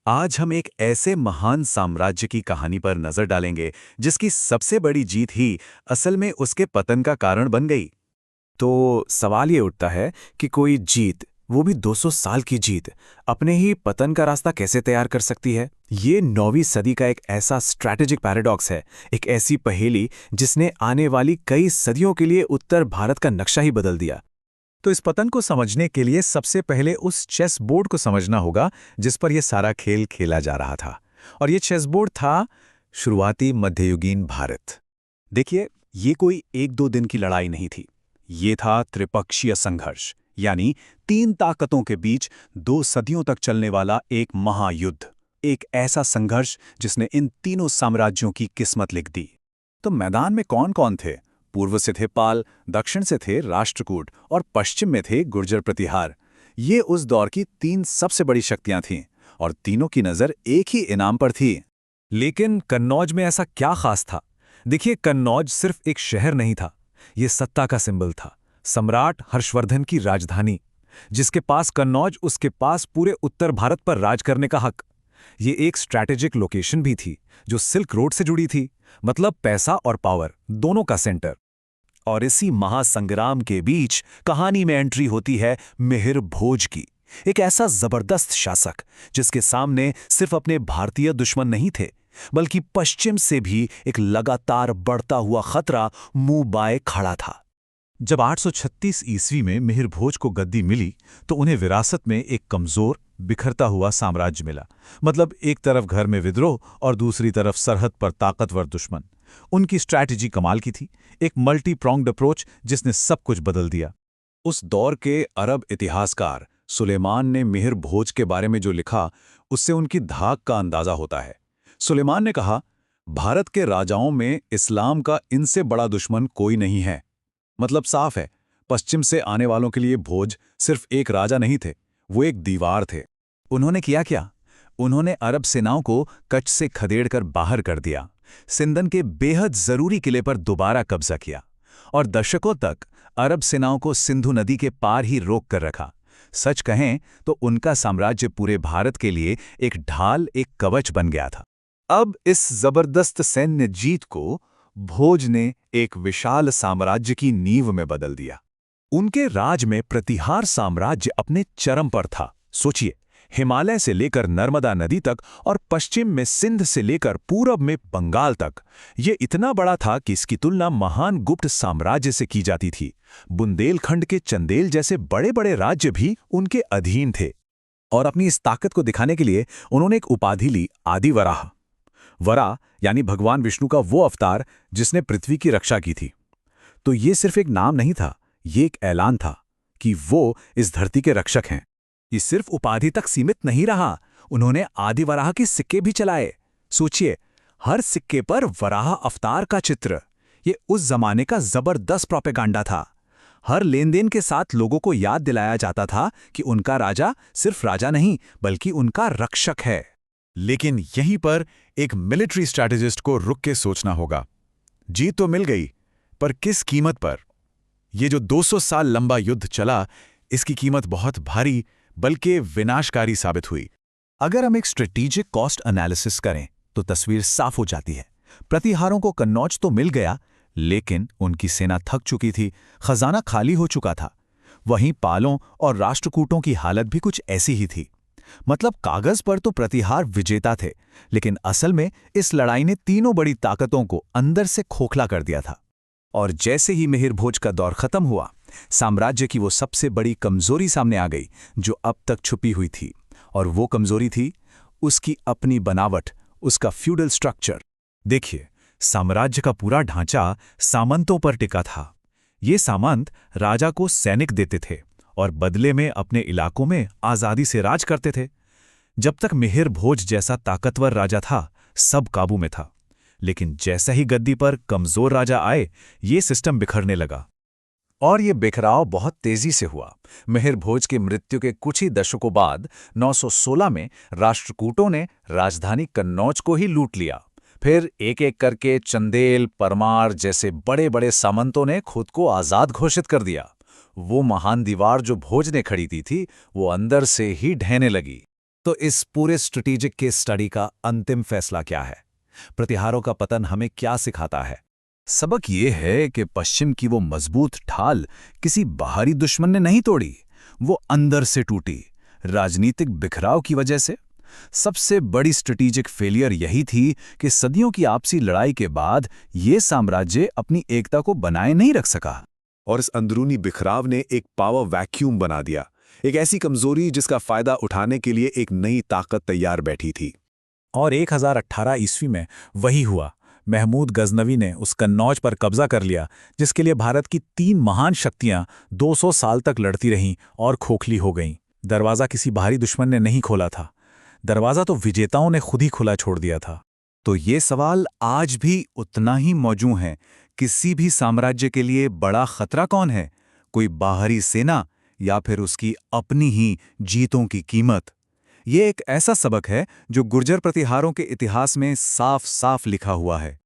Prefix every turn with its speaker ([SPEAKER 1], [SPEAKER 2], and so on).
[SPEAKER 1] आज हम एक ऐसे महान साम्राज्य की कहानी पर नजर डालेंगे जिसकी सबसे बड़ी जीत ही असल में उसके पतन का कारण बन गई।
[SPEAKER 2] तो सवाल ये उठता है कि कोई जीत, वो भी 200 साल की जीत, अपने ही पतन का रास्ता कैसे तैयार कर सकती है? ये 9वीं सदी का एक ऐसा स्ट्रैटेजिक पैराडॉक्स है, एक ऐसी पहेली जिसने आने वाली कई सदियों के लिए उत्तर भारत का नक्शा ही बदल दिया।
[SPEAKER 1] तो इस पतन को समझने के लिए सबसे पहले उस चेस बोर्ड को समझना होगा जिस पर यह सारा खेल खेला जा रहा था। और ये चेस बोर्ड था शुरुआती मध्ययुगीन भारत। देखिए, ये कोई एक दो दिन की लड़ाई नहीं थी। ये था त्रिपक्षीय संघर्ष, यानी तीन ताकतों के बीच 2 सदियों तक चलने वाला एक महायुद्ध। एक ऐसा संघर्ष जिसने इन तीनों साम्राज्यों की किस्मत लिख दी। तो मैदान में कौन कौन थे? पूर्व से थे पाल, दक्षिण से थे राष्ट्रकूट और पश्चिम में थे गुर्जर प्रतिहार। ये उस दौर की 3 सबसे बड़ी शक्तियां थीं और तीनों की नजर एक ही इनाम पर थी।
[SPEAKER 2] लेकिन कन्नौज में ऐसा क्या खास था? देखिए, कन्नौज सिर्फ एक शहर नहीं था, ये सत्ता का सिंबल था। सम्राट हर्षवर्धन की राजधानी। जिसके पास कन्नौज, उसके पास पूरे उत्तर भारत पर राज करने का हक। ये एक स्ट्रैटेजिक लोकेशन भी थी जो सिल्क रोड से जुड़ी थी, मतलब पैसा और पावर दोनों का सेंटर।
[SPEAKER 1] और इसी महासंग्राम के बीच कहानी में एंट्री होती है मिहिर भोज की। एक ऐसा जबरदस्त शासक जिसके सामने सिर्फ अपने भारतीय दुश्मन नहीं थे, बल्कि पश्चिम से भी एक लगातार बढ़ता हुआ खतरा मुंह बाए खड़ा था। जब 836 ईस्वी में मिहिर भोज को गद्दी मिली तो उन्हें विरासत में एक कमजोर, बिखरता हुआ साम्राज्य मिला। मतलब एक तरफ घर में विद्रोह और दूसरी तरफ सरहद पर ताकतवर दुश्मन। उनकी स्ट्रैटेजी कमाल की थी, एक मल्टी प्रोंग्ड अप्रोच जिसने सब कुछ बदल दिया। उस दौर के अरब इतिहासकार सुलेमान ने मिहिर भोज के बारे में जो लिखा, उससे उनकी धाक का अंदाजा होता है। सुलेमान ने कहा, भारत के राजाओं में इस्लाम का इनसे बड़ा दुश्मन कोई नहीं है। मतलब साफ है, पश्चिम से आने वालों के लिए भोज सिर्फ एक राजा नहीं थे, वो एक दीवार थे। उन्होंने किया क्या? उन्होंने अरब सेनाओं को कच्छ से खदेड़कर बाहर कर दिया, सिंधन के बेहद जरूरी किले पर दोबारा कब्जा किया और दशकों तक अरब सेनाओं को सिंधु नदी के पार ही रोक कर रखा। सच कहें तो उनका साम्राज्य पूरे भारत के लिए एक ढाल, एक कवच बन गया था। अब इस जबरदस्त सैन्य जीत को भोज ने एक विशाल साम्राज्य की नींव में बदल दिया। उनके राज में प्रतिहार साम्राज्य अपने चरम पर था। सोचिए, हिमालय से लेकर नर्मदा नदी तक और पश्चिम में सिंध से लेकर पूरब में बंगाल तक। ये इतना बड़ा था कि इसकी तुलना महान गुप्त साम्राज्य से की जाती थी। बुंदेलखंड के चंदेल जैसे बड़े बड़े राज्य भी उनके अधीन थे। और अपनी इस ताकत को दिखाने के लिए उन्होंने एक उपाधि ली, आदि वराह। वराह यानी भगवान विष्णु का वो अवतार जिसने पृथ्वी की रक्षा की थी। तो ये सिर्फ एक नाम नहीं था, ये एक ऐलान था कि वो इस धरती के रक्षक हैं। ये सिर्फ उपाधि तक सीमित नहीं रहा, उन्होंने आदि वराह के सिक्के भी चलाए। सोचिए, हर सिक्के पर वराह अवतार का चित्र। ये उस जमाने का जबरदस्त प्रोपेगेंडा था। हर लेनदेन के साथ लोगों को याद दिलाया जाता था कि उनका राजा सिर्फ राजा नहीं, बल्कि उनका रक्षक है। लेकिन यहीं पर एक मिलिट्री स्ट्रैटेजिस्ट को रुक के सोचना होगा। जीत तो मिल गई, पर किस कीमत पर? ये जो 200 साल लंबा युद्ध चला, इसकी कीमत बहुत भारी बल्कि विनाशकारी साबित हुई। अगर हम एक स्ट्रेटेजिक कॉस्ट एनालिसिस करें तो तस्वीर साफ हो जाती है। प्रतिहारों को कन्नौज तो मिल गया, लेकिन उनकी सेना थक चुकी थी, खजाना खाली हो चुका था। वहीं पालों और राष्ट्रकूटों की हालत भी कुछ ऐसी ही थी। मतलब कागज पर तो प्रतिहार विजेता थे, लेकिन असल में इस लड़ाई ने तीनों बड़ी ताकतों को अंदर से खोखला कर दिया था। और जैसे ही मिहिर भोज का दौर खत्म हुआ, साम्राज्य की वो सबसे बड़ी कमजोरी सामने आ गई जो अब तक छुपी हुई थी। और वो कमजोरी थी उसकी अपनी बनावट, उसका फ्यूडल स्ट्रक्चर। देखिए, साम्राज्य का पूरा ढांचा सामंतों पर टिका था। ये सामंत राजा को सैनिक देते थे और बदले में अपने इलाकों में आजादी से राज करते थे। जब तक मिहिर भोज जैसा ताकतवर राजा था, सब काबू में था। लेकिन जैसा ही गद्दी पर कमजोर राजा आए, ये सिस्टम बिखरने लगा। और ये बिखराव बहुत तेजी से हुआ। मिहिर भोज की मृत्यु के कुछ ही दशकों बाद 916 में राष्ट्रकूटों ने राजधानी कन्नौज को ही लूट लिया। फिर एक एक करके चंदेल, परमार जैसे बड़े बड़े सामंतों ने खुद को आजाद घोषित कर दिया। वो महान दीवार जो भोज ने खड़ी की थी, वो अंदर से ही ढहने लगी। तो इस पूरे स्ट्रेटेजिक केस स्टडी का अंतिम फैसला क्या है? प्रतिहारों का पतन हमें क्या सिखाता है?
[SPEAKER 2] सबक ये है कि पश्चिम की वो मजबूत ढाल किसी बाहरी दुश्मन ने नहीं तोड़ी, वो अंदर से टूटी, राजनीतिक बिखराव की वजह से। सबसे बड़ी स्ट्रेटेजिक फेलियर यही थी कि सदियों की आपसी लड़ाई के बाद ये साम्राज्य अपनी एकता को बनाए नहीं रख सका।
[SPEAKER 1] और इस अंदरूनी बिखराव ने एक पावर वैक्यूम बना दिया, एक ऐसी कमजोरी जिसका फायदा उठाने के लिए एक नई ताकत तैयार बैठी थी।
[SPEAKER 3] और 1018 ईस्वी में वही हुआ। महमूद गजनवी ने उस कन्नौज पर कब्जा कर लिया, जिसके लिए भारत की 3 महान शक्तियां 200 साल तक लड़ती रहीं और खोखली हो गईं। दरवाज़ा किसी बाहरी दुश्मन ने नहीं खोला था, दरवाज़ा तो विजेताओं ने खुद ही खुला छोड़ दिया था।
[SPEAKER 2] तो ये सवाल आज भी उतना ही मौजूद है, किसी भी साम्राज्य के लिए बड़ा खतरा कौन है? कोई बाहरी सेना या फिर उसकी अपनी ही जीतों की कीमत? ये एक ऐसा सबक है जो गुर्जर प्रतिहारों के इतिहास में साफ साफ लिखा हुआ है।